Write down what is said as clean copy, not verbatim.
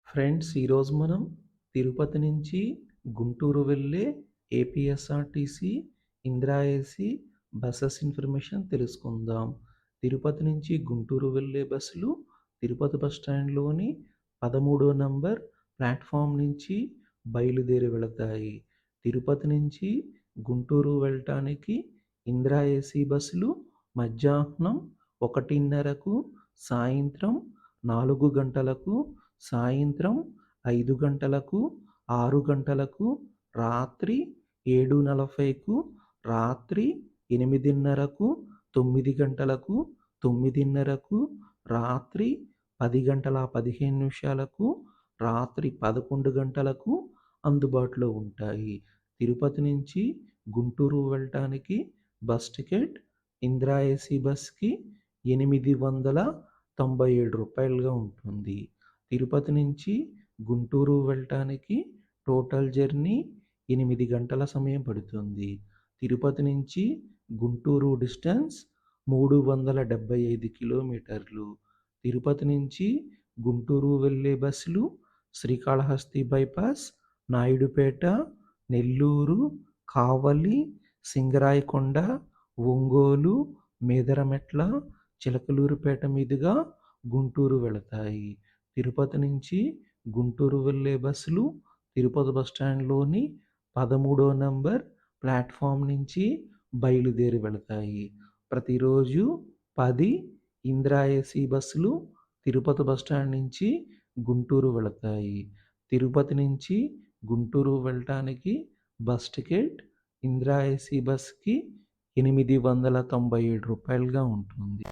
Friends, ఈరోజు మనం తిరుపతి నుంచి గుంటూరు వెళ్ళే APSRTC Indira AC buses information తెలుసుకుందాం. తిరుపతి నుంచి గుంటూరు వెళ్ళే బస్సులు తిరుపతి బస్ స్టాండ్లోని 13వ నంబర్ ప్లాట్ఫామ్ నుంచి బయలుదేరి వెళతాయి. తిరుపతి నుంచి గుంటూరు వెళ్ళటానికి ఇందిరా ఏసీ బస్సులు మధ్యాహ్నం 1:30కు, సాయంత్రం 4 గంటలకు, సాయంత్రం 5 గంటలకు, 6 గంటలకు, రాత్రి 7:40కు, రాత్రి 8:30కు, 9 గంటలకు, 9:30కు, రాత్రి 10:15కు, రాత్రి 11 గంటలకు అందుబాటులో ఉంటాయి. తిరుపతి నుంచి గుంటూరు వెళ్ళటానికి బస్ టికెట్ ఇందిరా ఏసీ బస్కి రూ. 897గా ఉంటుంది. తిరుపతి నుంచి గుంటూరు వెళ్ళటానికి టోటల్ జర్నీ 8 గంటల సమయం పడుతుంది. తిరుపతి నుంచి గుంటూరు డిస్టెన్స్ 375 కిలోమీటర్లు. తిరుపతి నుంచి గుంటూరు వెళ్ళే బస్సులు శ్రీకాళహస్తి బైపాస్, నాయుడుపేట, నెల్లూరు, కావలి, సింగరాయకొండ, ఒంగోలు, మేదరమెట్ల, చిలకలూరిపేట మీదుగా గుంటూరు వెళతాయి. తిరుపతి నుంచి గుంటూరు వెళ్ళే బస్సులు తిరుపతి బస్టాండ్లోని 13వ నంబర్ ప్లాట్ఫామ్ నుంచి బయలుదేరి వెళతాయి. ప్రతిరోజు 10 ఇందిరా ఏసీ బస్సులు తిరుపతి బస్టాండ్ నుంచి గుంటూరు వెళతాయి. తిరుపతి నుంచి గుంటూరు వెళ్ళటానికి బస్ టికెట్ ఇందిరా ఏసీ బస్కి రూ. 897గా ఉంటుంది.